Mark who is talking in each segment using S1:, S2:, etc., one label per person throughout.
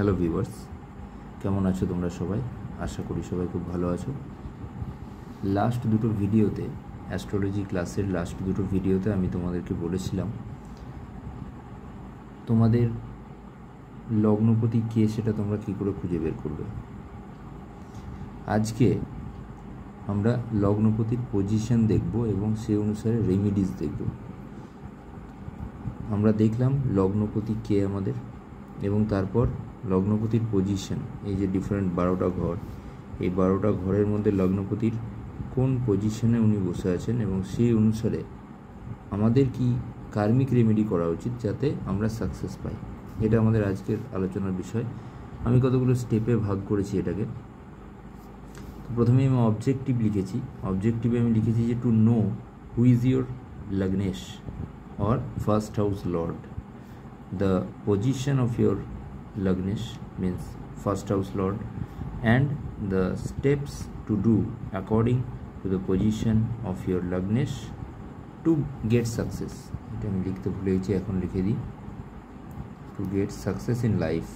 S1: Hello viewers, কেমন আছো তোমরা সবাই? আশা করি সবাই খুব ভালো আছো। লাস্ট দুটো ভিডিওতে, অ্যাস্ট্রোলজি ক্লাসের লাস্ট দুটো ভিডিওতে আমি তোমাদেরকে বলেছিলাম তোমাদের লগ্নপতি কে সেটা তোমরা কী করে খুঁজে বের করবে। আজকে আমরা লগ্নপতির পজিশন দেখব এবং সেই অনুসারে রেমিডিস দেখব। আমরা দেখলাম লগ্নপতি কে আমাদের, এবং তারপর লগ্নপতির পজিশন, এই যে ডিফারেন্ট 12টা ঘর, এই 12টা ঘরের মধ্যে লগ্নপতির কোন পজিশনে উনি বসে আছেন এবং সেই অনুসারে আমাদের কি কার্মিক রেমেডি করা উচিত যাতে আমরা সাকসেস পাই। এটা আমাদের আজকের আলোচনার বিষয়। আমি কতগুলো স্টেপে ভাগ করেছি এটাকে। প্রথমে আমি অবজেক্টিভ লিখেছি। অবজেক্টিভে আমি লিখেছি যে to know who is your লগ্নেশ or first house lord. The position of your lagnesh means first house lord, and the steps to do according to the position of your lagnesh to get success. এটা আমি লিখতে ভুলে গেছি, এখন লিখে দিই, to get success in life.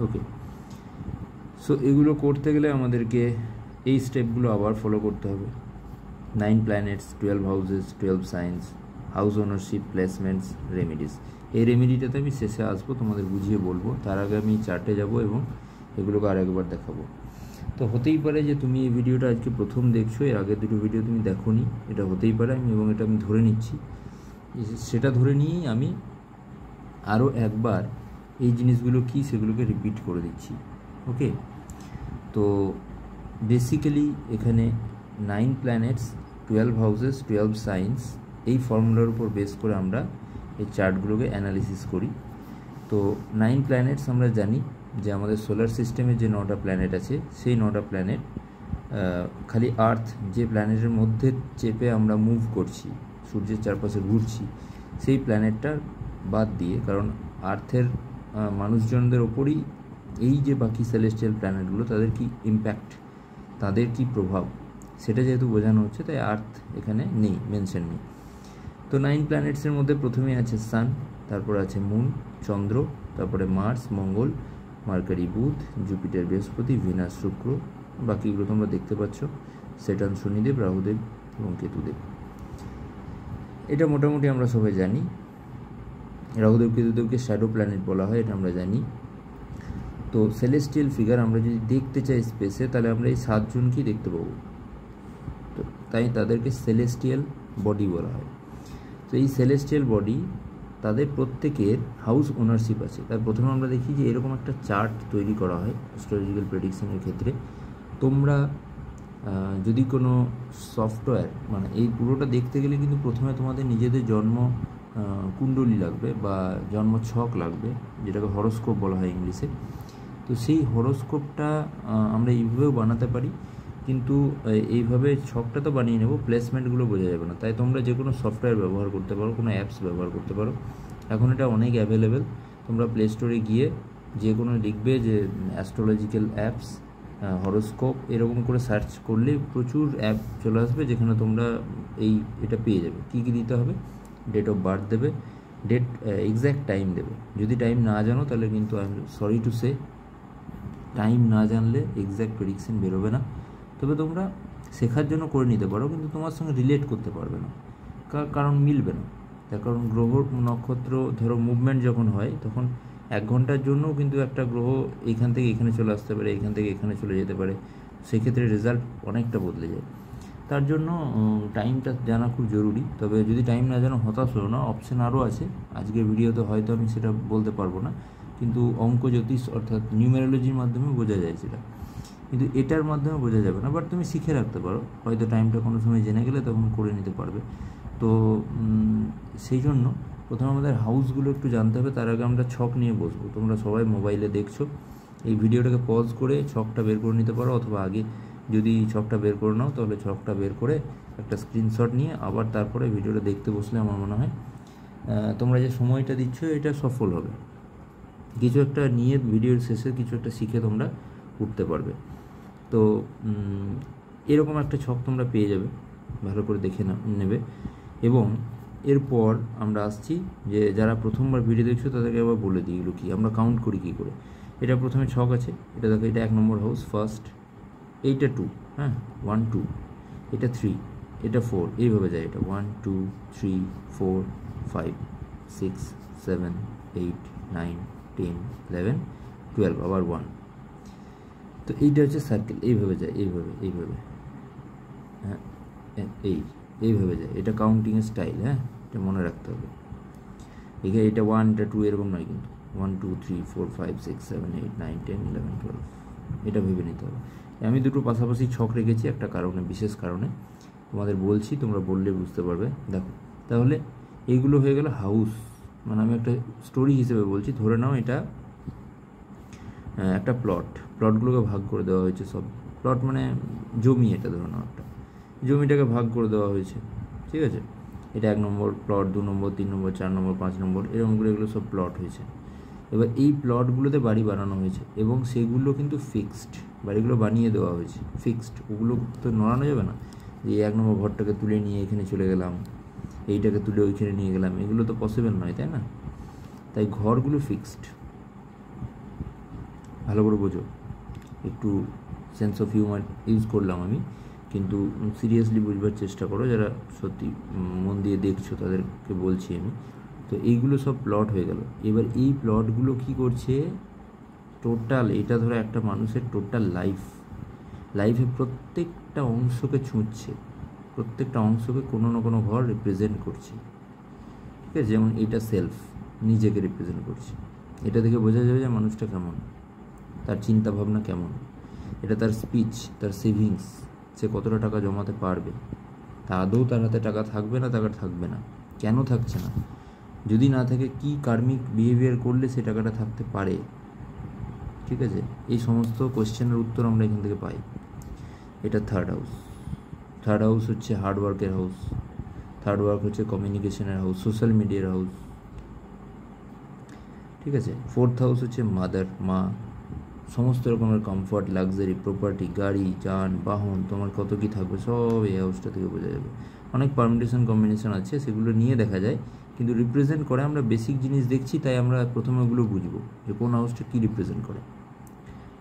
S1: Okay, so এগুলো করতে গেলে আমাদেরকে এই স্টেপগুলো আবার ফলো করতে হবে। 9 planets, 12 houses, 12 science, house ownership, placements, remedies. এই রেমিডিটাতে আমি শেষে আসবো, তোমাদের বুঝিয়ে বলবো। তার আগে আমি চার্টে যাব এবং এগুলোকে আরেকবার দেখাবো। তো হতেই পারে যে তুমি এই ভিডিওটা আজকে প্রথম দেখছো, এর আগের দুটো ভিডিও তুমি দেখোনি, এটা হতেই পারে। এবং এটা আমি ধরে নিচ্ছি, সেটা ধরে নিয়েই আমি আরও একবার এই জিনিসগুলো কী সেগুলোকে রিপিট করে দিচ্ছি। ওকে, তো বেসিক্যালি এখানে 9 প্ল্যানেটস, 12 হাউসেস, 12 সাইন্স, এই ফর্মুলার উপর বেস করে আমরা এই চার্টগুলোকে অ্যানালিসিস করি। তো 9 প্ল্যানেটস আমরা জানি যে আমাদের সোলার সিস্টেমে যে 9টা প্ল্যানেট আছে, সেই 9টা প্ল্যানেট খালি আর্থ যে প্ল্যানেটের মধ্যে চেপে আমরা মুভ করছি, সূর্যের চারপাশে ঘুরছি, সেই প্ল্যানেটটার বাদ দিয়ে, কারণ আর্থের মানুষজনদের ওপরই এই যে বাকি সেলেস্টিয়াল প্ল্যানেটগুলো, তাদের কি ইম্প্যাক্ট, তাদের কি প্রভাব, সেটা যেহেতু বোঝানো হচ্ছে, তাই আর্থ এখানে নেই, মেনশন নেই। তো 9 প্ল্যানেটসের মধ্যে প্রথমেই আছে সান, তারপর আছে মুন, চন্দ্র, তারপরে মার্স, মঙ্গল, মার্কারি, বুধ, জুপিটার, বৃহস্পতি, ভিনাস, শুক্র, বাকিগুলো তোমরা দেখতে পাচ্ছ, স্যাটার্ন, শনিদেব, রাহুদেব এবং কেতুদেব। এটা মোটামুটি আমরা সবাই জানি। রাহুদেব, কেতুদেবকে শ্যাডো প্ল্যানেট বলা হয়, এটা আমরা জানি। তো সেলেস্টিয়াল ফিগার আমরা যদি দেখতে চাই স্পেসে, তাহলে আমরা এই 7 জনকেই দেখতে পাবো। তো তাই তাদেরকে সেলেস্টিয়াল বডি বলা হয়। তো এই সেলেস্টিয়াল বডি, তাদের প্রত্যেকের হাউস ওনারশিপ আছে। তার প্রথমে আমরা দেখি যে এরকম একটা চার্ট তৈরি করা হয় অ্যাস্ট্রোলজিক্যাল প্রেডিকশনের ক্ষেত্রে। তোমরা যদি কোনো সফটওয়্যার, মানে এই পুরোটা দেখতে গেলে কিন্তু প্রথমে তোমাদের নিজেদের জন্ম কুণ্ডলী লাগবে বা জন্ম ছক লাগবে, যেটাকে হরোস্কোপ বলা হয় ইংলিশে। তো সেই হরোস্কোপটা আমরা এইভাবেও বানাতে পারি, কিন্তু এইভাবে ছকটা তো বানিয়ে নেব, প্লেসমেন্টগুলো বোঝা যাবে না। তাই তোমরা যে কোনো সফটওয়্যার ব্যবহার করতে পারো, কোনো অ্যাপস ব্যবহার করতে পারো। এখন এটা অনেক অ্যাভেলেবেল। তোমরা প্লে স্টোরে গিয়ে যে কোনো লিখবে যে অ্যাস্ট্রোলজিক্যাল অ্যাপস, হরোস্কোপ, এরকম করে সার্চ করলে প্রচুর অ্যাপ চলে আসবে, যেখানে তোমরা এটা পেয়ে যাবে। কী কী দিতে হবে? ডেট অফ বার্থ দেবে, ডেট, এক্স্যাক্ট টাইম দেবে। যদি টাইম না জানো তাহলে কিন্তু I am sorry to say, time না জানলে এক্স্যাক্ট প্রেডিকশন বেরোবে না। তবে তোমরা শেখার জন্য করে নিতে পারো, কিন্তু তোমার সঙ্গে রিলেট করতে পারবে না, কারণ মিলবে না। তার কারণ গ্রহ, নক্ষত্র, ধরো মুভমেন্ট যখন হয়, তখন 1 ঘন্টার জন্যও কিন্তু একটা গ্রহ এইখান থেকে এখানে চলে আসতে পারে, এখান থেকে এখানে চলে যেতে পারে। সেক্ষেত্রে রেজাল্ট অনেকটা বদলে যায়। তার জন্য টাইমটা জানা খুব জরুরি। তবে যদি টাইম না জানো, হতাশ হলো না, অপশান আরও আছে। আজকের ভিডিওতে হয়তো আমি সেটা বলতে পারবো না, কিন্তু অঙ্ক, জ্যোতিষ অর্থাৎ নিউমেরোলজির মাধ্যমে বোঝা যায় সেটা, কিন্তু এটার মাধ্যমে বোঝা যাবে না। বাট তুমি শিখে রাখতে পারো, হয়তো টাইমটা কোনো সময় জেনে গেলে তখন করে নিতে পারবে। তো সেই জন্য প্রথমে আমাদের হাউসগুলো একটু জানতে হবে। তার আগে আমরা ছক নিয়ে বসবো। তোমরা সবাই মোবাইলে দেখছো, এই ভিডিওটাকে পজ করে ছকটা বের করে নিতে পারো, অথবা আগে যদি ছকটা বের করে নাও, তাহলে ছকটা বের করে একটা স্ক্রিনশট নিয়ে আবার তারপরে ভিডিওটা দেখতে বসলে আমার মনে হয় তোমরা যে সময়টা দিচ্ছ এটা সফল হবে। কিছু একটা নিয়ে ভিডিওর শেষে কিছু একটা শিখে তোমরা উঠতে পারবে। তো এরকম একটা ছক তোমরা পেয়ে যাবে, ভালো করে দেখে নেবে। এবং এরপর আমরা আসছি যে যারা প্রথমবার ভিডিও দেখছো তাদেরকে আবার বলে দিই এগুলো কী, আমরা কাউন্ট করি কী করে। এটা প্রথমে ছক আছে, এটা দেখো, এটা 1 নম্বর হাউস ফার্স্ট, এইটা 2, হ্যাঁ 1 2, এটা 3, এটা 4, এইভাবে যায়। এটা 1 2 3 4 5 6 7 8 9 10 11 12, আবার 1। তো এইটা হচ্ছে সার্কেল, এইভাবে যায়, এইভাবে, হ্যাঁ এইভাবে যায়। এটা কাউন্টিংয়ের স্টাইল, হ্যাঁ, এটা মনে রাখতে হবে। এখানে এটা 1, এটা 2 এরকম নয় কিন্তু, 1 2 3 4 5 6 7 8 9 10 11 12, এটা ভেবে নিতে হবে। আমি দুটো পাশাপাশি ছক রেখেছি একটা কারণে, বিশেষ কারণে তোমাদের বলছি, তোমরা বললে বুঝতে পারবে। দেখো, তাহলে এইগুলো হয়ে গেল হাউস, মানে আমি একটা স্টোরি হিসেবে বলছি। ধরে নাও এটা একটা প্লটগুলোকে ভাগ করে দেওয়া হয়েছে সব। প্লট মানে জমি, এটা ধরে নাও একটা জমিটাকে ভাগ করে দেওয়া হয়েছে, ঠিক আছে। এটা 1 নম্বর প্লট, 2 নম্বর 3 নম্বর 4 নম্বর 5 নম্বর, এরকম করে এগুলো সব প্লট হয়েছে। এবার এই প্লটগুলোতে বাড়ি বানানো হয়েছে এবং সেগুলো কিন্তু ফিক্সড, বাড়িগুলো বানিয়ে দেওয়া হয়েছে ফিক্সড, ওগুলো তো নড়ানো যাবে না। যে 1 নম্বর ঘরটাকে তুলে নিয়ে এখানে চলে গেলাম, এইটাকে তুলে ওইখানে নিয়ে গেলাম, এগুলো তো পসিবল নয়, তাই না? তাই ঘরগুলো ফিক্সড। ভালো করে বোঝো, একটু সেন্স অফ হিউমার ইউজ করলাম আমি, কিন্তু সিরিয়াসলি বুঝবার চেষ্টা করো, যারা সত্যি মন দিয়ে দেখছো তাদেরকে বলছি আমি। তো এইগুলো সব প্লট হয়ে গেল। এবার এই প্লটগুলো কি করছে, টোটাল, এটা ধরো একটা মানুষের টোটাল লাইফে প্রত্যেকটা অংশকে ছুঁচ্ছে, প্রত্যেকটা অংশকে কোনো না কোনো ঘর রিপ্রেজেন্ট করছে, ঠিক আছে। যেমন এটা সেলফ, নিজেকে রিপ্রেজেন্ট করছে। এটা থেকে বোঝা যাবে যে মানুষটা কেমন, তার চিন্তা ভাবনা কেমন। এটা তার স্পিচ, তার সেভিংস, সে কতটা টাকা জমাতে পারবে, তা আদৌ তার হাতে টাকা থাকবে না, টাকা থাকবে না, কেন থাকছে না, যদি না থাকে কি কার্মিক বিহেভিয়ার করলে সে টাকাটা থাকতে পারে, ঠিক আছে। এই সমস্ত কোয়েশ্চেনের উত্তর আমরা এখান থেকে পাই। এটা থার্ড হাউস হচ্ছে হার্ডওয়ার্কের হাউস, থার্ড ওয়ার্ক হচ্ছে কমিউনিকেশনের হাউস, সোশ্যাল মিডিয়ার হাউস, ঠিক আছে। ফোর্থ হাউস হচ্ছে মাদার, মা, সমস্ত রকমের কমফর্ট, লাক্সারি, প্রপার্টি, গাড়ি, যান বাহন, তোমার কত কী থাকবে সব এই হাউসটা থেকে বোঝা যাবে। অনেক পারমিটেশন কম্বিনেশন আছে, সেগুলো নিয়ে দেখা যায়, কিন্তু রিপ্রেজেন্ট করে আমরা বেসিক জিনিস দেখছি, তাই আমরা প্রথমে ওগুলো বুঝবো যে কোন হাউসটা কী রিপ্রেজেন্ট করে,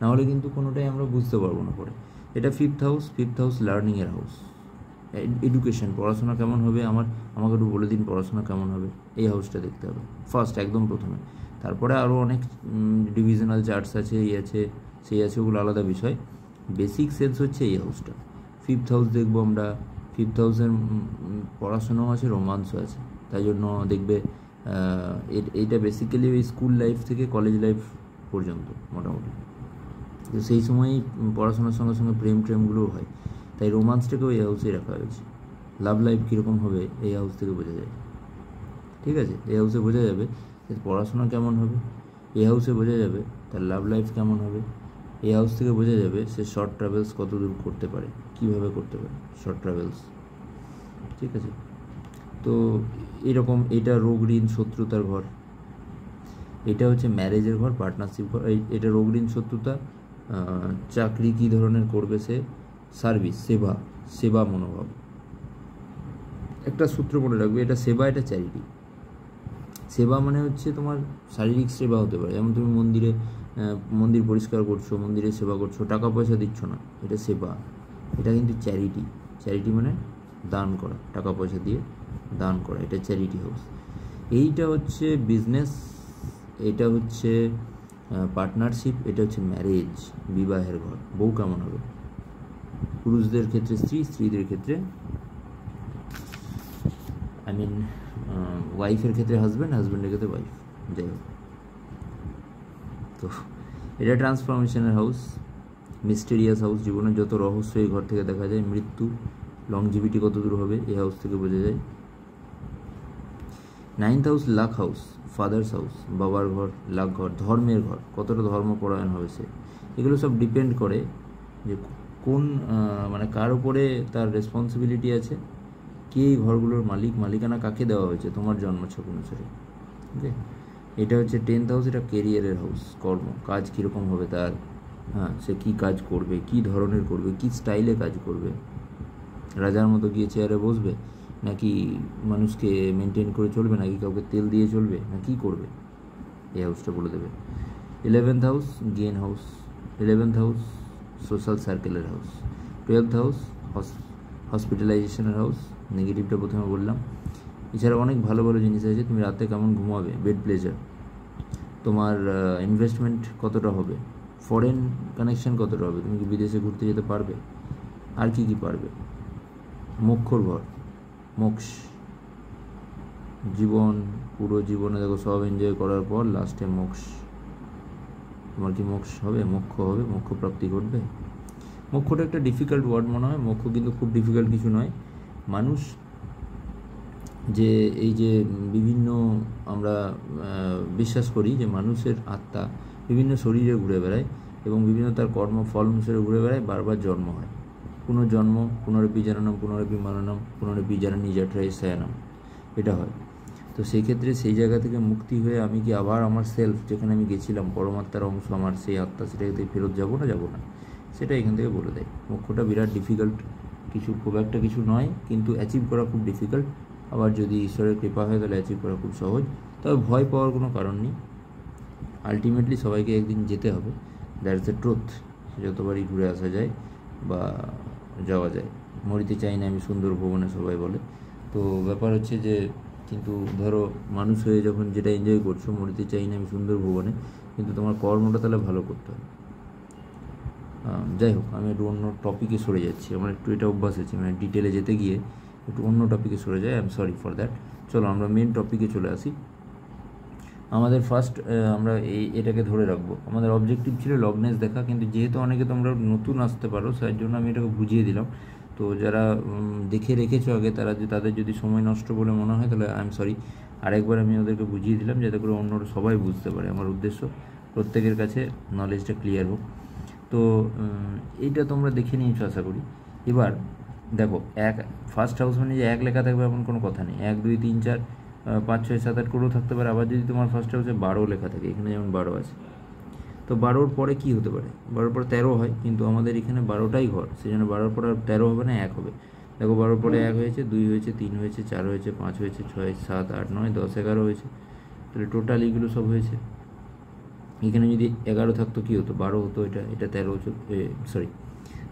S1: নাহলে কিন্তু কোনোটাই আমরা বুঝতে পারবো না পরে। এটা ফিফথ হাউস লার্নিংয়ের হাউস, এডুকেশন, পড়াশোনা কেমন হবে, আমাকে একটু বলে দিন পড়াশোনা কেমন হবে, এই হাউসটা দেখতে হবে ফার্স্ট, একদম প্রথমে। তারপরে আরও অনেক ডিভিশনাল চার্টস আছে, এই আছে সেই আছে, ওগুলো আলাদা বিষয়। বেসিক সেন্স হচ্ছে এই হাউসটা। ফিফথ হাউস দেখবো আমরা, ফিফথ হাউসের পড়াশোনাও আছে, রোমান্সও আছে, তাই জন্য দেখবে এইটা বেসিক্যালি ওই স্কুল লাইফ থেকে কলেজ লাইফ পর্যন্ত মোটামুটি, তো সেই সময়ই পড়াশোনার সঙ্গে সঙ্গে প্রেমগুলোও হয়, তাই রোমান্সটাকেও এই হাউসেই রাখা হয়েছে। লাভ লাইফ কীরকম হবে এই হাউস থেকে বোঝা যায়, ঠিক আছে। এই হাউসে বোঝা যাবে পড়াশোনা কেমন হবে, এই হাউসে বোঝা যাবে তার লাভ লাইফ কেমন হবে, এই হাউস থেকে বোঝা যাবে সে শর্ট ট্রাভেলস কত দূর করতে পারে, কীভাবে করতে পারে শর্ট ট্রাভেলস, ঠিক আছে। তো এরকম, এটা রোগ ঋণ শত্রুতার ঘর, এটা হচ্ছে ম্যারেজের ঘর, পার্টনারশিপ ঘর। এটা রোগ ঋণ শত্রুতা, চাকরি কী ধরনের করবে সে, সার্ভিস, সেবা মনোভাব। একটা সূত্র মনে রাখবে, এটা সেবা, এটা চ্যারিটি। সেবা মানে হচ্ছে তোমার শারীরিক সেবা হতে পারে, যেমন তুমি মন্দির পরিষ্কার করছো, মন্দিরের সেবা করছো, টাকা পয়সা দিচ্ছ না, এটা সেবা। এটা কিন্তু চ্যারিটি মানে দান করা, টাকা পয়সা দিয়ে দান করা, এটা চ্যারিটি হাউস। এইটা হচ্ছে বিজনেস, এটা হচ্ছে পার্টনারশিপ, এটা হচ্ছে ম্যারেজ, বিবাহের ঘর। বউ কেমন হবে, পুরুষদের ক্ষেত্রে স্ত্রী, স্ত্রীদের ক্ষেত্রে ওয়াইফের ক্ষেত্রে হাজব্যান্ডের ক্ষেত্রে ওয়াইফ, যাই হোক। তো এটা ট্রান্সফরমেশনের হাউস, মিস্টেরিয়াস হাউস, জীবনের যত রহস্য এই ঘর থেকে দেখা যায়। মৃত্যু, লংজিভিটি কত দূর হবে এই হাউস থেকে বোঝা যায়। 9th house lakh house, father's house, বাবার ঘর, লাক ঘর, ধর্মের ঘর, কতটা ধর্মপরায়ণ হবে সে। এগুলো সব ডিপেন্ড করে যে কোন মানে কার উপরে তার রেসপন্সিবিলিটি আছে, কে এই ঘরগুলোর মালিকানা কাকে দেওয়া হয়েছে তোমার জন্মছক অনুসারে, ওকে। এটা হচ্ছে 10th হাউস, এটা কেরিয়ারের হাউস, কর্ম, কাজ কীরকম হবে তার, হ্যাঁ, সে কী কাজ করবে, কী ধরনের করবে, কী স্টাইলে কাজ করবে, রাজার মতো গিয়ে চেয়ারে বসবে নাকি মানুষকে মেনটেন করে চলবে, নাকি কাউকে তেল দিয়ে চলবে, না কী করবে, এই হাউসটা বলে দেবে। 11th house gain house, 11th house social সার্কেলের হাউস, 12th হাউস হসপিটালাইজেশনের হাউস, নেগেটিভটা প্রথমে বললাম। এছাড়া অনেক ভালো ভালো জিনিস আছে, তুমি রাতে কেমন ঘুমাবে, বেড প্লেজার, তোমার ইনভেস্টমেন্ট কতটা হবে, ফরেন কানেকশন কতটা হবে, তুমি কি বিদেশে ঘুরতে যেতে পারবে, আর কি কি পারবে, মোক্ষর ঘর, মোক্ষ, জীবন, পুরো জীবনে দেখো সব এনজয় করার পর লাস্টে মোক্ষ, তোমার কি মোক্ষ হবে, মোক্ষ হবে, মোক্ষ প্রাপ্তি ঘটবে। মোক্ষটা একটা ডিফিকাল্ট ওয়ার্ড মনে হয়, মোক্ষ কিন্তু খুব ডিফিকাল্ট কিছু নয়। মানুষ যে এই যে বিভিন্ন আমরা বিশ্বাস করি যে মানুষের আত্মা বিভিন্ন শরীরে ঘুরে বেড়ায় এবং বিভিন্ন তার কর্ম ফল অনুসারে ঘুরে বেড়ায়, বারবার জন্ম হয়, পুনর্জন্ম, পুনরপি জননম পুনরপি মরণম পুনরপি জননী জঠরায় শয়নম, এটা হয়। তো সেই ক্ষেত্রে সেই জায়গা থেকে মুক্তি হয়ে আমি কি আবার আমার সেলফ যেখানে আমি গেছিলাম, পরমাত্মার অংশ আমার সেই আত্মা, সেটাকে ফেরত যাবো না যাবো না, সেটা এখান থেকে বলে দেয়। মোক্ষটা বিরাট ডিফিকাল্ট কিছু, খুব একটা কিছু নয়, কিন্তু অ্যাচিভ করা খুব ডিফিকাল্ট। আবার যদি ঈশ্বরের কৃপা হয় তাহলে অ্যাচিভ করা খুব সহজ। তবে ভয় পাওয়ার কোনো কারণ নেই, আলটিমেটলি সবাইকে একদিন যেতে হবে, দ্যাটস দ্য ট্রুথ। যতবারই ঘুরে আসা যায় বা যাওয়া যায়। মরিতে চাই না আমি সুন্দর ভুবনে, সবাই বলে। তো ব্যাপার হচ্ছে যে, কিন্তু ধরো মানুষ হয়ে যখন যেটা এনজয় করছো, মরিতে চাই না আমি সুন্দর ভুবনে, কিন্তু তোমার কর্মটা তাহলে ভালো করতে হবে। যাই হোক, আমি একটু অন্য টপিকে সরে যাচ্ছি, আমার একটু এটা অভ্যাস আছে, মানে ডিটেলে যেতে গিয়ে একটু অন্য টপিকে সরে যায়, I am sorry for that. চলো আমরা মেন টপিকে চলে আসি। আমাদের ফার্স্ট আমরা এটাকে ধরে রাখবো, আমাদের অবজেক্টিভ ছিল লগ্নেস দেখা, কিন্তু যেহেতু অনেকে তোমরা নতুন আসতে পারো, সেই জন্য আমি এটাকে বুঝিয়ে দিলাম। তো যারা দেখে রেখেছো আগে, তাদের যদি সময় নষ্ট বলে মনে হয় তাহলে আই এম সরি, আরেকবার আমি ওদেরকে বুঝিয়ে দিলাম যাতে করে অন্যরা সবাই বুঝতে পারে। আমার উদ্দেশ্য প্রত্যেকের কাছে নলেজটা ক্লিয়ার হোক। তো এইটা তোমরা দেখে নিয়েছো আশা করি। এবার দেখো, ফার্স্ট হাউস মানে যে এক লেখা থাকবে এমন কোনো কথা নেই, 1 2 3 4 5 6 7 8 করেও থাকতে পারে। আবার যদি তোমার ফার্স্ট হাউসে 12 লেখা থাকে, এখানে যেমন 12 আছে, তো 12-র পরে কী হতে পারে, 12-র পরে 13 হয়, কিন্তু আমাদের এখানে 12টাই ঘর, সেই জন্য 12-র পরে আর 13 হবে না, 1 হবে। দেখো 12-র পরে 1 হয়েছে, 2 হয়েছে, 3 হয়েছে, 4 হয়েছে, 5 হয়েছে, 6 7 8 9 10 11 হয়েছে, তাহলে টোটাল এগুলো সব হয়েছে। এখানে যদি 11 থাকতো কী হতো, 12 হতো, এটা 13 হতো, সরি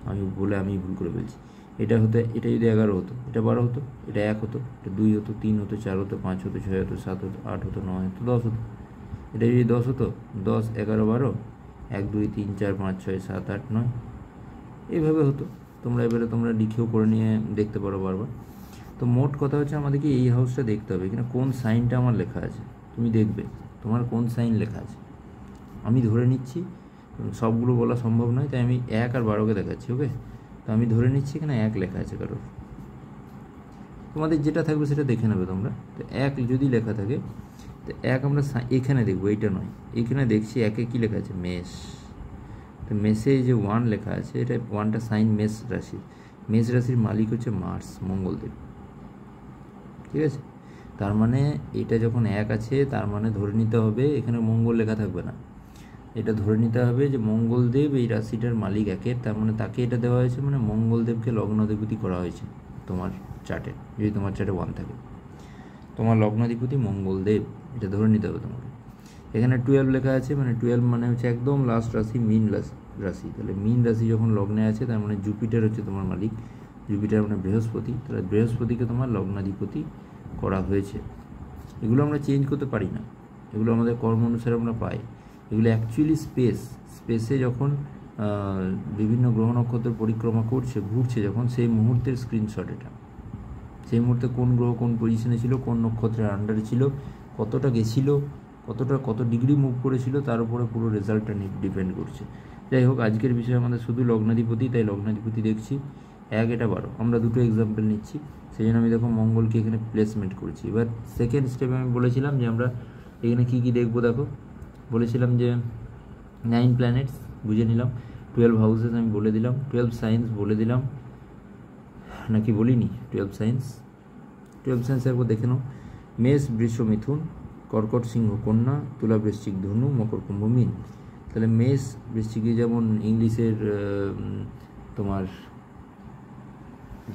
S1: আমি ভুল করে বলছি, এটা যদি 11 হতো, এটা 12 হতো, এটা 1 হতো, এটা 2 হতো, 3 হতো, 4 হতো, 5 হতো, 6 হতো, 7 হতো, 8 হতো, 9 হতো, 10 হতো। এটা যদি 10 হতো, 10 11 12, 1 2 3 4 5 6 7 8 9, এইভাবে হতো। তোমরা লিখেও করে নিয়ে দেখতে পারো বারবার। তো মোট কথা হচ্ছে আমাদেরকে এই হাউসটা দেখতে হবে, এখানে কোন সাইনটা আমার লেখা আছে, তুমি দেখবে তোমার কোন সাইন লেখা আছে। আমি ধরে নিচ্ছি, সবগুলো বলা সম্ভব নয়, তাই আমি 1 আর 12কে দেখাচ্ছি, ওকে। তো আমি ধরে নিচ্ছি এখানে 1 লেখা আছে কারোর, তোমাদের যেটা থাকবে সেটা দেখে নেবে তোমরা। তো 1 যদি লেখা থাকে, তো 1 আমরা এখানে দেখবো, এইটা নয়, এখানে দেখছি 1-এ কী লেখা আছে, মেষ। তো মেষে যে 1 লেখা আছে, এটা 1টা সাইন মেষ রাশি, মেষ রাশির মালিক হচ্ছে মার্স, মঙ্গলদেব, ঠিক আছে। তার মানে এটা যখন 1 আছে, তার মানে ধরে নিতে হবে এখানে মঙ্গল লেখা থাকবে না, এটা ধরে নিতে হবে যে মঙ্গলদেব এই রাশিটার মালিক 1-এর, তার মানে তাকে এটা দেওয়া হয়েছে, মানে মঙ্গলদেবকে লগ্নাধিপতি করা হয়েছে তোমার চার্টে। যদি তোমার চার্টে 1 থাকে, তোমার লগ্নাধিপতি মঙ্গলদেব, এটা ধরে নিতে হবে তোমাকে। এখানে 12 লেখা আছে, মানে 12 মানে হচ্ছে একদম লাস্ট রাশি, মীন রাশি। তাহলে মীন রাশি যখন লগ্নে আছে, তার মানে জুপিটার হচ্ছে তোমার মালিক, জুপিটার মানে বৃহস্পতি, তাহলে বৃহস্পতিকে তোমার লগ্নাধিপতি করা হয়েছে। এগুলো আমরা চেঞ্জ করতে পারি না, এগুলো আমাদের কর্ম অনুসারে আমরা পাই। এগুলো অ্যাকচুয়ালি স্পেসে যখন বিভিন্ন গ্রহ নক্ষত্র পরিক্রমা করছে, ঘুরছে যখন, সেই মুহূর্তের স্ক্রিনশট এটা। সেই মুহূর্তে কোন গ্রহ কোন পজিশনে ছিল, কোন নক্ষত্রের আন্ডারে ছিল, কতটা গেছিল, কত ডিগ্রি মুভ করেছিল, তার উপরে পুরো রেজাল্টটা ডিপেন্ড করছে। যাই হোক, আজকের বিষয় আমাদের শুধু লগ্নাধিপতি, তাই লগ্নাধিপতি দেখছি 1 এটা 12, আমরা দুটো এক্সাম্পল নিচ্ছি, সেই জন্য আমি দেখো মঙ্গলকে এখানে প্লেসমেন্ট করেছি। এবার সেকেন্ড স্টেপে আমি বলেছিলাম যে আমরা এখানে কী কী দেখবো, দেখো বলেছিলাম যে 9 প্ল্যানেটস বুঝে নিলাম, 12 হাউসেস আমি বলে দিলাম, 12 সাইন্স বলে দিলাম, নাকি বলিনি? 12 সায়েন্স একবার দেখে নাও। মেষ বৃষ মিথুন, কর্কট সিংহ কন্যা, তুলা বৃশ্চিক ধনু, মকর কুম্ভ মীন। তাহলে মেষ বৃশ্চিকে যেমন ইংলিশের তোমার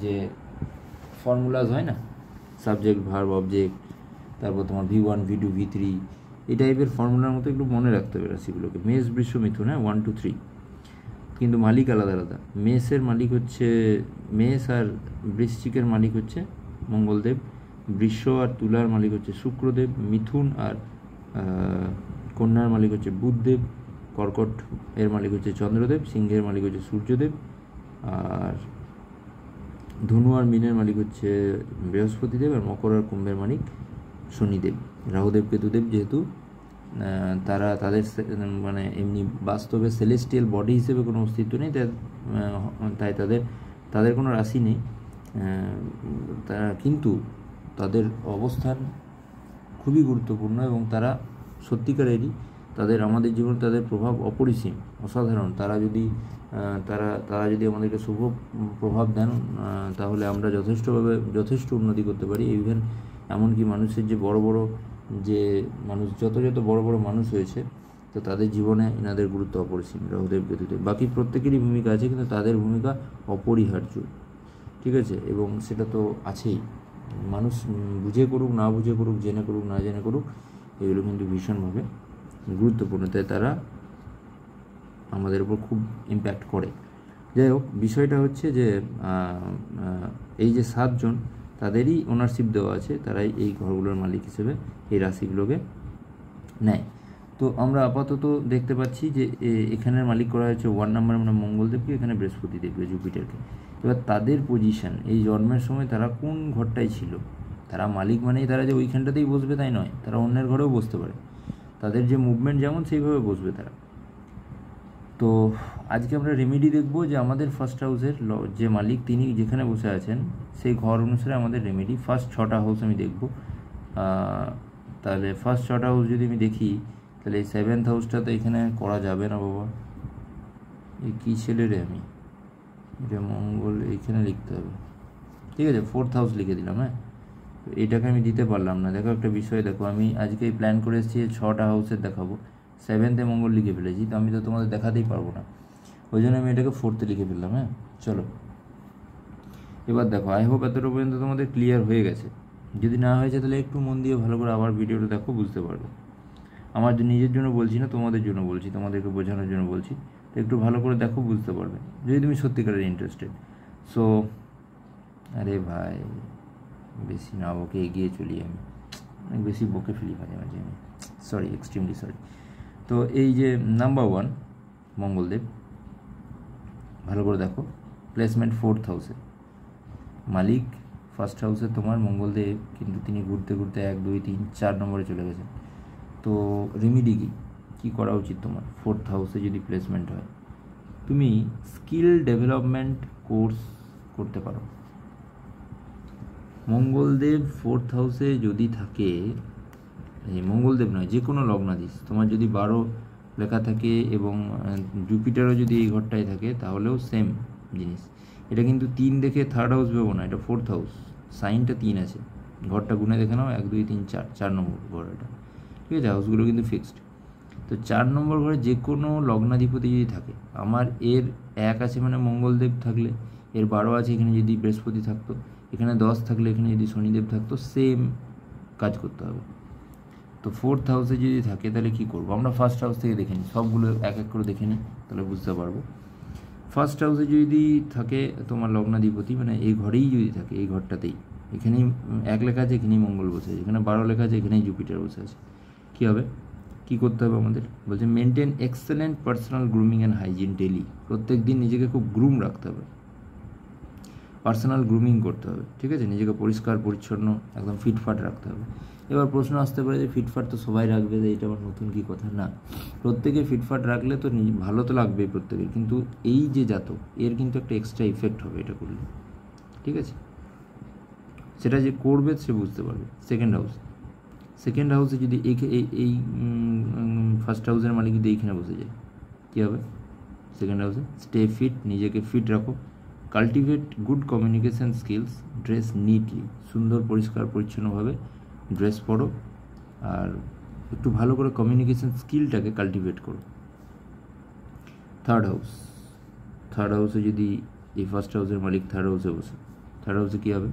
S1: যে ফর্মুলাস হয় না, সাবজেক্ট, ভার্ব, অবজেক্ট, তারপর তোমার V1, V2, V3, এই টাইপের ফর্মুলার মতো একটু মনে রাখতে হবে রাশিগুলোকে। মেষ, বৃষ, মিথুন, হ্যাঁ, 1 2 3, কিন্তু মালিক আলাদা আলাদা। মেষের মালিক হচ্ছে মেষ, আর বৃশ্চিকের মালিক হচ্ছে মঙ্গলদেব। বৃষ আর তুলার মালিক হচ্ছে শুক্রদেব। মিথুন আর কন্যার মালিক হচ্ছে বুধদেব। কর্কট এর মালিক হচ্ছে চন্দ্রদেব। সিংহের মালিক হচ্ছে সূর্যদেব। আর ধনু আর মীনের মালিক হচ্ছে বৃহস্পতিদেব। আর মকর আর কুম্ভের মালিক শনিদেব। রাহুদেব, কেতুদেব যেহেতু তারা তাদের মানে এমনি বাস্তবে সেলেস্টিয়াল বডি হিসেবে কোনো অস্তিত্ব নেই, তাই তাদের কোনো রাশি নেই, তারা কিন্তু তাদের অবস্থান খুবই গুরুত্বপূর্ণ এবং তারা সত্যিকারেরই তাদের আমাদের জীবনে তাদের প্রভাব অপরিসীম, অসাধারণ। তারা যদি আমাদেরকে শুভ প্রভাব দেন তাহলে আমরা যথেষ্ট উন্নতি করতে পারি। ইভেন এমনকি মানুষের যে যত বড় বড় মানুষ হয়েছে, তো তাদের জীবনে এনাদের গুরুত্ব অপরিসীম, রাহুদেব, কেতুদেব। বাকি প্রত্যেকেরই ভূমিকা আছে, কিন্তু তাদের ভূমিকা অপরিহার্য, ঠিক আছে? এবং সেটা তো আছেই, মানুষ বুঝে করুক, না বুঝে করুক, জেনে করুক, না জেনে করুক, এগুলো কিন্তু ভীষণভাবে গুরুত্বপূর্ণ, তাই তারা আমাদের উপর খুব ইম্প্যাক্ট করে। যাই হোক, বিষয়টা হচ্ছে যে এই যে 7 জন, তাদেরই ওনারশিপ দেওয়া আছে, তারাই এই ঘরগুলোর মালিক হিসেবে এই রাশিগুলোকে নেয়। তো আমরা আপাতত দেখতে পাচ্ছি যে এখানের মালিক করা হয়েছে 1 নম্বর মানে মঙ্গলদেবকে, এখানে বৃহস্পতিদেবকে, জুপিটারকে। এবার তাদের পজিশন, এই জন্মের সময় তারা কোন ঘরটায় ছিল, তারা মালিক মানেই তারা যে ওইখানটাতেই বসবে তাই নয়, তারা অন্যের ঘরেও বসতে পারে। তাদের যে মুভমেন্ট যেমন, সেইভাবে বসবে তারা। তো আজকে আমরা রেমেডি দেখব যে আমাদের ফার্স্ট হাউসের যে মালিক তিনি যেখানে বসে আছেন সেই ঘর অনুসারে আমাদের রেমেডি। ফার্স্ট 6টা হাউস আমি দেখব। তাহলে ফার্স্ট 6টা হাউস যদি আমি দেখি, তাহলে এই 7th হাউসটা তো এখানে করা যাবে না বাবা, এই কী ছেলে রে, আমি এটা মঙ্গল এইখানে লিখতে হবে, ঠিক আছে? 4th হাউস লিখে দিলাম। হ্যাঁ, তো এটাকে আমি দিতে পারলাম না। দেখো একটা বিষয়, দেখো আমি আজকে প্ল্যান করে এসেছি 6টা হাউসের দেখাবো, 7th মঙ্গল লিখে ফেলেছি, তো আমি তো তোমাদের দেখাতেই পারবো না, ওই জন্য আমি এটাকে 4th লিখে ফেললাম। হ্যাঁ, চলো এবার দেখো, আই হোপ এতটা পর্যন্ত তোমাদের ক্লিয়ার হয়ে গেছে। যদি না হয়েছে তাহলে একটু মন দিয়ে ভালো করে আবার ভিডিওটা দেখো, বুঝতে পারবে। আমার নিজের জন্য বলছি না, তোমাদের জন্য বলছি, তোমাদেরকে বোঝানোর জন্য বলছি। তো একটু ভালো করে দেখো, বুঝতে পারবে যদি তুমি সত্যিকারের ইন্টারেস্টেড। সো আরে ভাই, বেশি না বকে এগিয়ে চলি, আমি অনেক বেশি বকে ফেলি মাঝে মাঝে আমি, সরি, এক্সট্রিমলি সরি। তো এই যে নাম্বার 1 মঙ্গলদেব, ভালো করে দেখো, প্লেসমেন্ট 4th হাউসে, মালিক ফার্স্ট হাউসে তোমার মঙ্গলদেব, কিন্তু তিনি ঘুরতে ঘুরতে 1 2 3 4 নম্বরে চলে গেছেন। তো রেমিডি কী করা উচিত তোমার? 4th হাউসে যদি প্লেসমেন্ট হয়, তুমি স্কিল ডেভেলপমেন্ট কোর্স করতে পারো। মঙ্গলদেব 4th হাউসে যদি থাকে, এই মঙ্গলদেব নয়, যে কোনো লগ্নাধীশ, তোমার যদি 12 লেখা থাকে এবং জুপিটারও যদি এই ঘরটায় থাকে, তাহলেও সেম জিনিস। এটা কিন্তু 3 দেখে 3rd হাউস ভেবো না, এটা 4th হাউস, সাইনটা 3 আছে, ঘরটা গুনে দেখে নাও, 1 2 3 4, 4 নম্বর ঘর এটা, ঠিক আছে? হাউসগুলো কিন্তু ফিক্সড। তো 4 নম্বর ঘরে যে কোনো লগ্নাধিপতি যদি থাকে, আমার এর 1 আছে মানে মঙ্গলদেব থাকলে, এর 12 আছে, এখানে যদি বৃহস্পতি থাকতো, এখানে 10 থাকলে এখানে যদি শনিদেব থাকতো, সেম কাজ করতে হবে। তো 4th হাউসে যদি থাকে তাহলে কী করবো? আমরা ফার্স্ট হাউস থেকে দেখে নিই, সবগুলো এক এক করে দেখে নিই, তাহলে বুঝতে পারবো। ফার্স্ট হাউসে যদি থাকে তোমার লগ্নাধিপতি, মানে এই ঘরেই যদি থাকে, এই ঘরটাতেই, এখানেই 1 লেখা আছে, এখানেই মঙ্গল বসে আছে, এখানে 12 লেখা আছে, এখানেই জুপিটার বসে আছে, কী হবে? কী করতে হবে আমাদের? বলছে maintain excellent personal grooming and hygiene daily. প্রত্যেক দিন নিজেকে খুব গ্রুম রাখতে হবে, পার্সোনাল গ্রুমিং করতে হবে, ঠিক আছে? নিজেকে পরিষ্কার পরিচ্ছন্ন একদম ফিটফাট রাখতে হবে। এবার প্রশ্ন আসতে পারে যে ফিটফাট তো সবাই রাখবে, যে এটা আবার নতুন কী কথা? না, প্রত্যেকে ফিটফাট রাখলে তো ভালো তো লাগবেই প্রত্যেকের, কিন্তু এই যে জাতক, এর কিন্তু একটা এক্সট্রা ইফেক্ট হবে এটা করলে, ঠিক আছে? সেটা যে করবে সে বুঝতে পারবে। সেকেন্ড হাউসে যদি এই ফার্স্ট হাউসের মালিক যদি এইখানে বসে যায়, কী হবে? সেকেন্ড হাউসে স্টে ফিট, নিজেকে ফিট রাখো, cultivate good communication skills, dress neatly, সুন্দর পরিষ্কার পরিচ্ছন্নভাবে ড্রেস পরো, আর একটু ভালো করে কমিউনিকেশান স্কিলটাকে কাল্টিভেট করো। থার্ড হাউসে যদি এই ফার্স্ট হাউসের মালিক থার্ড হাউসে বসে, থার্ড হাউসে কী হবে?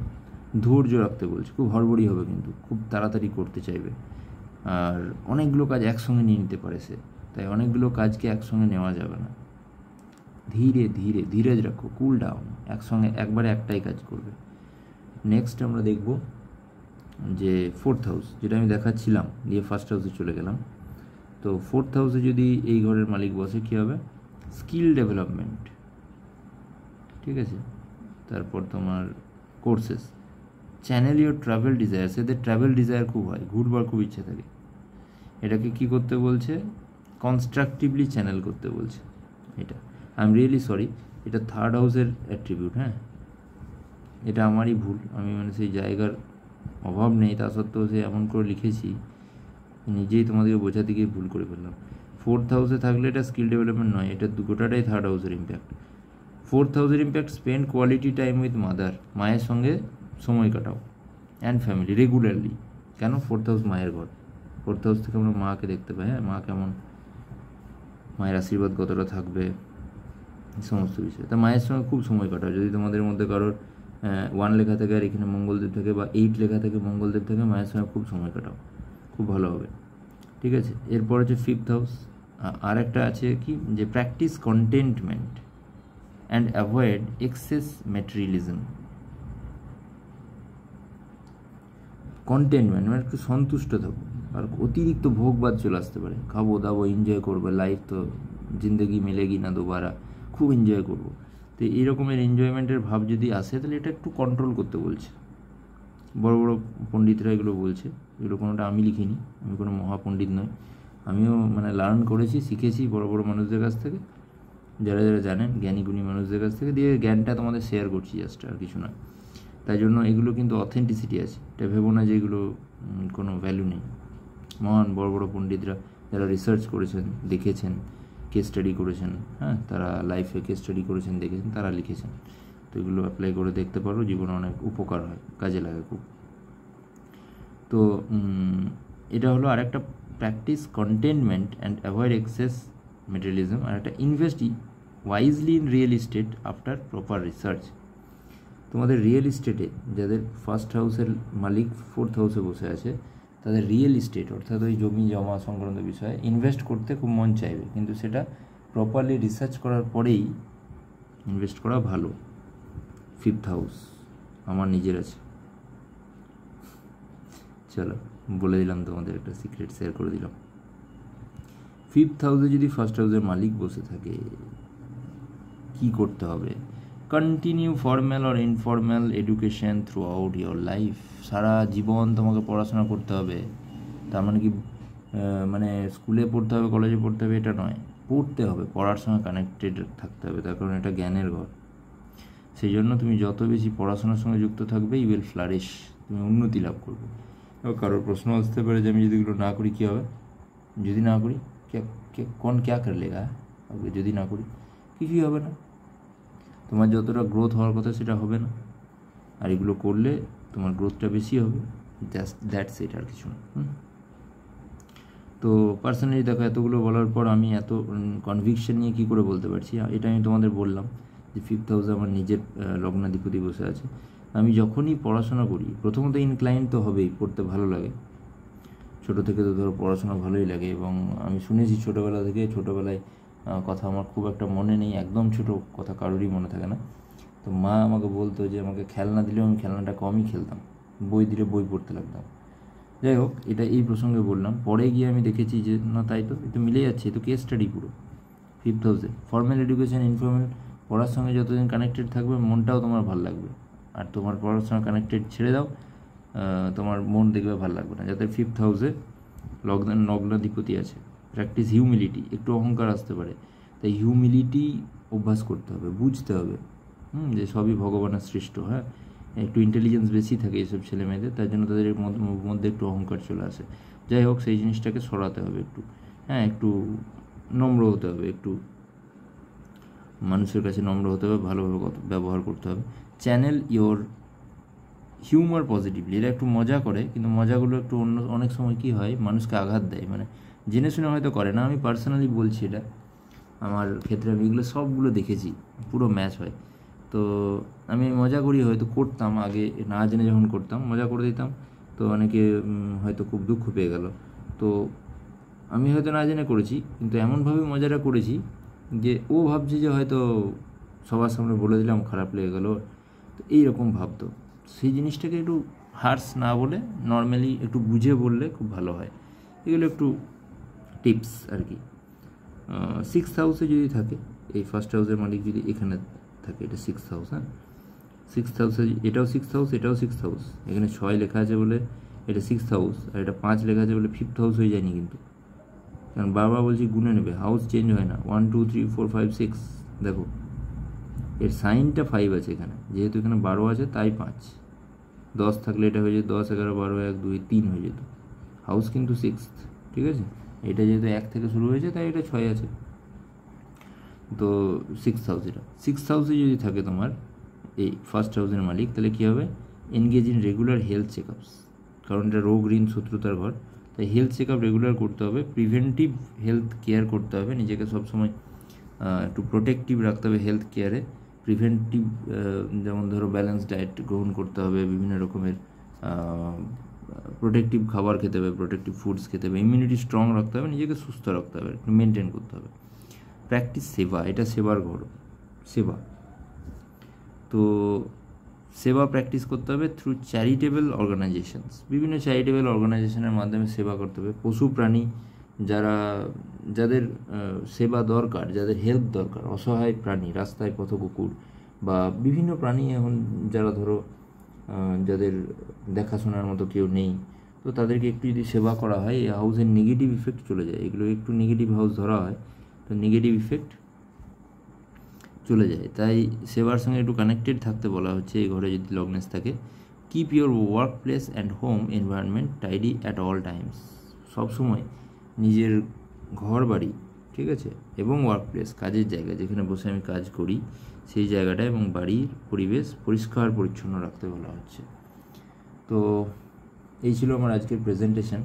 S1: ধৈর্য রাখতে বলছে, খুব হড়বড়ি হবে কিন্তু খুব তাড়াতাড়ি করতে চাইবে, আর অনেকগুলো কাজ একসঙ্গে নিয়ে নিতে পারে সে, তাই অনেকগুলো কাজকে একসঙ্গে নেওয়া যাবে না। ধীরে ধীরে ধীরজ রাখো, কুল ডাউন, একসঙ্গে একবারে একটাই কাজ করবে। নেক্সট আমরা দেখব যে 4th হাউস, যেটা আমি দেখাচ্ছিলাম দিয়ে 1st হাউসে চলে গেলাম। তো 4th হাউসে যদি এই ঘরের মালিক বসে কী হবে, স্কিল ডেভেলপমেন্ট, ঠিক আছে। তারপর তোমার courses, channel your travel desires, এদের ট্রাভেল ডিজায়ার খুব হয়, ঘুরবার খুব ইচ্ছা থাকে, এটাকে কি করতে বলছে, কনস্ট্রাকটিভলি চ্যানেল করতে বলছে। এটা আই এম রিয়েলি সরি, এটা 3rd হাউসের অ্যাট্রিবিউট, হ্যাঁ এটা আমারই ভুল, আমি মানে সেই জায়গার অভাব নেই তা সত্ত্বেও সে এমন করে লিখেছি, নিজেই তোমাদেরকে বোঝাতে গিয়ে ভুল করে ফেললাম। 4th হাউসে থাকলে এটা স্কিল ডেভেলপমেন্ট নয়, এটা গোটাটাই 3rd হাউসের ইম্প্যাক্ট। 4th হাউসের impact, spend quality time with mother, মায়ের সঙ্গে সময় কাটাও, অ্যান্ড ফ্যামিলি রেগুলারলি। কেন? 4th হাউস মায়ের ঘর, 4th হাউস থেকে আমরা মাকে দেখতে পাই, হ্যাঁ মা কেমন, মায়ের আশীর্বাদ কতটা থাকবে, সমস্ত বিষয়। তা মায়ের সঙ্গে খুব সময় কাটাও। যদি তোমাদের মধ্যে কারোর 1 লেখা থাকে আর এখানে মঙ্গলদেব থাকে, বা 8 লেখা থাকে মঙ্গলদেব থাকে, মায়ের সঙ্গে খুব সময় কাটাও, খুব ভালো হবে, ঠিক আছে। এরপর হচ্ছে 5th হাউস, আর একটা আছে কি, যে practice contentment and avoid excess materialism. Contentment মানে একটু সন্তুষ্ট থাকো, আর অতিরিক্ত ভোগবাদ চলে আসতে পারে, খাবো দাবো এনজয় করবে, লাইফ তো জিন্দগি মিলেগি না দোবারা, খুব এনজয় করবো। তো এইরকমের এনজয়মেন্টের ভাব যদি আসে তাহলে এটা একটু কন্ট্রোল করতে বলছে। বড় বড় পণ্ডিতরা এগুলো বলছে, এগুলো কোনোটা আমি লিখিনি, আমি কোনো মহাপণ্ডিত নই, আমিও মানে লার্ন করেছি, শিখেছি বড় বড় মানুষদের কাছ থেকে, যারা যারা জানেন জ্ঞানী গুণী মানুষদের কাছ থেকে, দিয়ে জ্ঞানটা তোমাদের শেয়ার করছি জাস্ট, আর কিছু না। তাই জন্য এগুলো কিন্তু অথেন্টিসিটি আছে, এটা ভেবো না যে এগুলো কোনো ভ্যালু নেই। মহান বড় বড় পণ্ডিতরা যারা রিসার্চ করেছেন, দেখেছেন, কেস স্টাডি করেছেন, হ্যাঁ তারা লাইফে কেস স্টাডি করেছেন, দেখেছেন, তারা লিখেছেন। তো এগুলো অ্যাপ্লাই করে দেখতে পারো, জীবনে অনেক উপকার হয়, কাজে লাগে খুব। তো এটা হলো আরেকটা, practice contentment and avoid excess materialism, আর একটা invest wisely in real estate after proper research. তোমাদের রিয়েল এস্টেটে যাদের 1st হাউসের মালিক 4th হাউসে বসে আছে, তাদের রিয়েল এস্টেট অর্থাৎ ওই জমি জমা সংক্রান্ত বিষয়ে ইনভেস্ট করতে খুব মন চাইবে, কিন্তু সেটা প্রপারলি রিসার্চ করার পরেই ইনভেস্ট করা ভালো। 5th হাউস আমার নিজের আছে, চলো বলে দিলাম, তোমাদের একটা সিক্রেট শেয়ার করে দিলাম। 5th হাউসে যদি 1st হাউসের মালিক বসে থাকে, কি করতে হবে, continue formal or informal education throughout your life. সারা জীবন তোমাকে পড়াশোনা করতে হবে, তার মানে কি মানে স্কুলে পড়তে হবে, কলেজে পড়তে হবে এটা নয়, পড়তে হবে, পড়ার সঙ্গে কানেক্টেড থাকতে হবে, তার কারণ এটা জ্ঞানের ঘর। সেই জন্য তুমি যত বেশি পড়াশোনার সঙ্গে যুক্ত থাকবে, ইউ উইল ফ্লারিশ, তুমি উন্নতি লাভ করবে। কারোর প্রশ্ন আসতে পারে যে আমি যদি এগুলো না করি কী হবে, যদি না করি কোন ক্যা করে লেগা, যদি না করি কিছুই হবে না, তোমার যতটা গ্রোথ হওয়ার কথা সেটা হবে না, আর এগুলো করলে তোমার গ্রোথটা বেশি হবে, জাস্ট দ্যাটস ইট, আর কিছু না। তো পার্সোনালি দেখো, এতগুলো বলার পর আমি এত কনভিকশন নিয়ে কী করে বলতে পারছি, এটা আমি তোমাদের বললাম যে 5th হাউসে আমার নিজের লগ্নাধিপতি বসে আছে। আমি যখনই পড়াশোনা করি, প্রথমত ইনক্লাইন তো হবেই, পড়তে ভালো লাগে, ছোটো থেকে তো ধরো পড়াশোনা ভালোই লাগে, এবং আমি শুনেছি ছোটোবেলায় কথা আমার খুব একটা মনে নেই, একদম ছোটো কথা কারোরই মনে থাকে না। তো মা আমাকে বলতো যে আমাকে খেলনা দিলেও আমি খেলনাটা কমই খেলতাম, বই দিলে বই পড়তে লাগতাম। যাই হোক, এটা এই প্রসঙ্গে বললাম। পরে গিয়ে আমি দেখেছি যে না, তাই তো এটা মিলে যাচ্ছে, তো কেস স্টাডি পুরো 5th হাউসে। ফর্মাল এডুকেশন, ইনফর্মাল, পড়ার সঙ্গে যতদিন কানেক্টেড থাকবে মনটাও তোমার ভালো লাগবে, আর তোমার পড়ার সঙ্গে কানেক্টেড ছেড়ে দাও, তোমার মন দেখবে ভালো লাগবে না। যাদের 5th হাউসে লগ্নাধিপতি আছে, প্র্যাকটিস হিউমিলিটি, একটু অহংকার আসতে পারে, তাই হিউমিলিটি অভ্যাস করতে হবে, বুঝতে হবে যে সবই ভগবানের সৃষ্ট, হ্যাঁ একটু ইন্টেলিজেন্স বেশি থাকে এইসব ছেলে মেয়েদের, তার জন্য তাদের মধ্যে একটু অহংকার চলে আসে। যাই হোক, সেই জিনিসটাকে সরাতে হবে একটু, হ্যাঁ একটু নম্র হতে হবে, একটু মানুষের কাছে নম্র হতে হবে, ভালোভাবে ব্যবহার করতে হবে। চ্যানেল ইওর হিউমার পজিটিভলি, এরা একটু মজা করে, কিন্তু মজাগুলো একটু অনেক সময় কী হয়, মানুষকে আঘাত দেয়, মানে জেনে শুনে হয়তো করে না, আমি পার্সোনালি বলছি, এটা আমার ক্ষেত্রে আমি এগুলো সবগুলো দেখেছি, পুরো ম্যাচ হয়। তো আমি মজা করি, হয়তো করতাম আগে না জেনে, যখন করতাম মজা করে দিতাম, তো অনেকে হয়তো খুব দুঃখ পেয়ে গেল। তো আমি হয়তো না জেনে করেছি, কিন্তু এমনভাবে মজাটা করেছি যে ও ভাবছে যে হয়তো সবার সামনে বলে দিলাম, খারাপ লেগে গেল, তো এইরকম ভাবতো। সেই জিনিসটাকে একটু হার্শ না বলে নর্মালি একটু বুঝে বললে খুব ভালো হয়। এগুলো একটু টিপস আর কি। 6th হাউসে যদি থাকে, এই ফার্স্ট হাউসের মালিক যদি এখানে থাকে, এটা 6th হাউস। হ্যাঁ, 6th হাউসে, এটাও 6th হাউস, এটাও 6th হাউস। এখানে 6 লেখা আছে বলে এটা 6th হাউস, আর এটা 5 লেখা আছে বলে 5th হাউস হয়ে যায়নি কিন্তু, কারণ বারবার বলছি গুনে নেবে, হাউস চেঞ্জ হয় না। 1 2 3 4 5 6, দেখো এর সাইনটা 5 আছে এখানে, যেহেতু এখানে 12 আছে তাই 5। 10 থাকলে এটা হয়ে যেত 10 11 12 1 2 3 হয়ে যেত। হাউস কিন্তু 6th, ঠিক আছে। এটা যেহেতু 1 থেকে শুরু হয়েছে তাই এটা 6 আছে। তো 6th হাউস, এটা 6th হাউসে যদি থাকে তোমার এই ফার্স্ট হাউসের মালিক, তাহলে কী হবে? Engage in regular health checkups, কারণ এটা রোগ ঋণ শত্রুতার ঘর, তাই হেলথ চেকআপ রেগুলার করতে হবে। প্রিভেন্টিভ হেলথ কেয়ার করতে হবে, নিজেকে সবসময় একটু প্রোটেক্টিভ রাখতে হবে হেলথ কেয়ারে। প্রিভেন্টিভ যেমন ধরো ব্যালেন্স ডায়েট গ্রহণ করতে হবে, বিভিন্ন রকমের প্রোটেক্টিভ খাবার খেতে হবে, প্রোটেক্টিভ ফুডস খেতে হবে, ইমিউনিটি স্ট্রং রাখতে হবে, নিজেকে সুস্থ রাখতে হবে, একটু মেনটেন করতে হবে। প্র্যাকটিস সেবা, এটা সেবার ঘর, সেবা। তো সেবা প্র্যাকটিস করতে হবে থ্রু চ্যারিটেবল অর্গানাইজেশনস, বিভিন্ন চ্যারিটেবল অর্গানাইজেশনের মাধ্যমে সেবা করতে হবে। পশু প্রাণী যাদের সেবা দরকার, যাদের হেল্প দরকার, অসহায় প্রাণী, রাস্তায় পথ কুকুর বা বিভিন্ন প্রাণী এখন যারা ধরো যাদের দেখাশোনার মতো কেউ নেই, তো তাদেরকে একটু যদি সেবা করা হয়, এই হাউসের নেগেটিভ ইফেক্ট চলে যায়। এগুলো একটু নেগেটিভ হাউস ধরা হয়, তো নেগেটিভ ইফেক্ট চলে যায়। তাই সেবার সঙ্গে একটু কানেক্টেড থাকতে বলা হচ্ছে এই ঘরে যদি লগ্নেস থাকে। Keep your work place and home environment tidy at all Times, সবসময় নিজের ঘর বাড়ি, ঠিক আছে, এবং ওয়ার্ক প্লেস, কাজের জায়গা, যেখানে বসে আমি কাজ করি, সেই জায়গাটা এবং বাড়ির পরিবেশ পরিষ্কার পরিচ্ছন্ন রাখতে বলা হচ্ছে। তো এই ছিল আমার আজকের প্রেজেন্টেশন।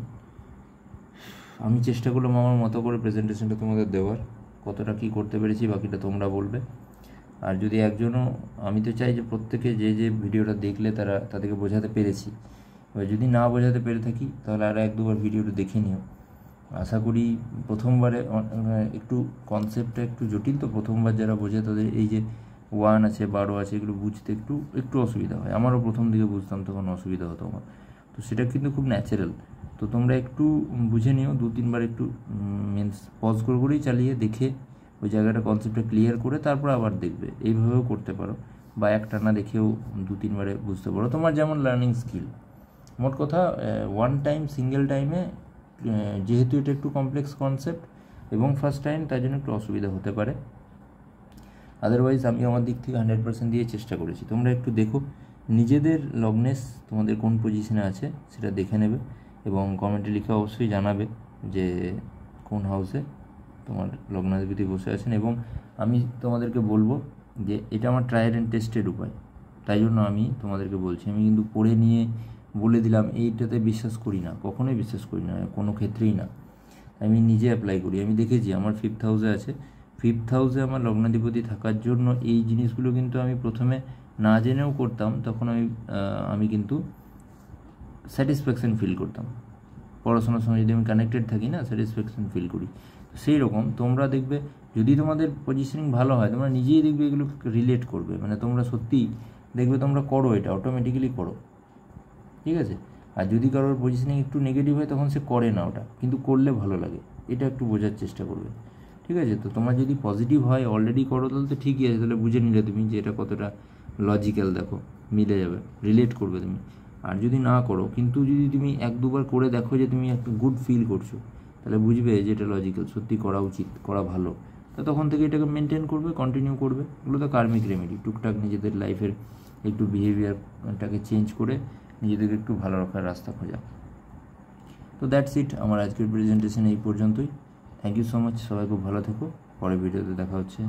S1: আমি চেষ্টা করলাম আমার মতো করে প্রেজেন্টেশনটা তোমাদের দেওয়ার, কতটা কী করতে পেরেছি বাকিটা তোমরা বলবে। আর যদি একজনও, আমি তো চাই যে প্রত্যেকে যে ভিডিওটা দেখলে তাদেরকে বোঝাতে পেরেছি। এবার যদি না বোঝাতে পেরে থাকি তাহলে আর 1-2বার ভিডিওটা দেখে নিও। আশা করি প্রথমবারে একটু কনসেপ্টটা একটু জটিল, তো প্রথমবার যারা বোঝে তাদের এই যে 1 আছে 12 আছে এগুলো বুঝতে একটু অসুবিধা হয়। আমারও প্রথম দিকে বুঝতাম তখন অসুবিধা হতো আমার, তো সেটা কিন্তু খুব ন্যাচারাল। তো তোমরা একটু বুঝে নিও, 2-3বার একটু মিনস পজ করেই চালিয়ে দেখে ওই জায়গাটা কনসেপ্টটা ক্লিয়ার করে তারপর আবার দেখবে। এইভাবেও করতে পারো, বা একটানা দেখেও 2-3বারে বুঝতে পারো, তোমার যেমন লার্নিং স্কিল। মোট কথা 1 টাইম সিঙ্গেল টাইমে, যেহেতু এটা একটু কমপ্লেক্স কনসেপ্ট এবং ফার্স্ট টাইম, তাই জন্য একটু অসুবিধা হতে পারে। আদারওয়াইজ আমি আমার দিক থেকে 100% দিয়ে চেষ্টা করেছি। তোমরা একটু দেখো নিজেদের লগ্নেস তোমাদের কোন পজিশনে আছে সেটা দেখে নেবে, এবং কমেন্টে লিখে অবশ্যই জানাবে যে কোন হাউসে তোমার লগ্নাধিপতি বসে আছেন। এবং আমি তোমাদেরকে বলবো যে এটা আমার ট্রায়াল অ্যান্ড টেস্টেড উপায়, তাই জন্য আমি তোমাদেরকে বলছি। আমি কিন্তু পড়ে নিয়ে বলে দিলাম এইটাতে বিশ্বাস করি না, কখনোই বিশ্বাস করি না, কোনো ক্ষেত্রেই না। আমি নিজে অ্যাপ্লাই করি। আমি দেখেছি আমার 5th হাউসে আছে, 5th হাউসে আমার লগ্নাধিপতি থাকার জন্য এই জিনিসগুলো কিন্তু আমি প্রথমে না জেনেও করতাম, তখন আমি কিন্তু স্যাটিসফ্যাকশান ফিল করতাম। পড়াশোনার সময় যদি আমি কানেক্টেড থাকি না, স্যাটিসফ্যাকশান ফিল করি। সেই রকম তোমরা দেখবে, যদি তোমাদের পজিশনিং ভালো হয়, তোমরা নিজেই দেখবে এগুলো রিলেট করবে, মানে তোমরা সত্যিই দেখবে তোমরা করো, এটা অটোমেটিক্যালি করো, ঠিক আছে। আর যদি কারোর পজিশনিং একটু নেগেটিভ হয় তখন সে করে না ওটা, কিন্তু করলে ভালো লাগে, এটা একটু বোঝার চেষ্টা করবে, ঠিক আছে। তো তোমার যদি পজিটিভ হয়, অলরেডি করো, তাহলে তো ঠিকই আছে, তাহলে বুঝে নিলে তুমি যে এটা কতটা লজিক্যাল, দেখো মিলে যাবে, রিলেট করবে তুমি। আর যদি না করো, কিন্তু যদি তুমি 1-2বার করে দেখো যে তুমি একটা গুড ফিল করছো, তাহলে বুঝবে যে এটা লজিক্যাল, সত্যি করা উচিত, করা ভালো, তো তখন থেকে এটাকে মেনটেন করবে, কন্টিনিউ করবে। এগুলো তো কার্মিক রেমেডি, টুকটাক নিজেদের লাইফের একটু বিহেভিয়ারটাকে চেঞ্জ করে নিজেদেরকে একটু ভালো রাখার রাস্তা খোঁজা। তো দ্যাটস ইট, আমার আজকের প্রেজেন্টেশন এই পর্যন্তই। থ্যাংক ইউ সো মাচ, সবাই খুব ভালো থেকো, পরের ভিডিওতে দেখা হচ্ছে।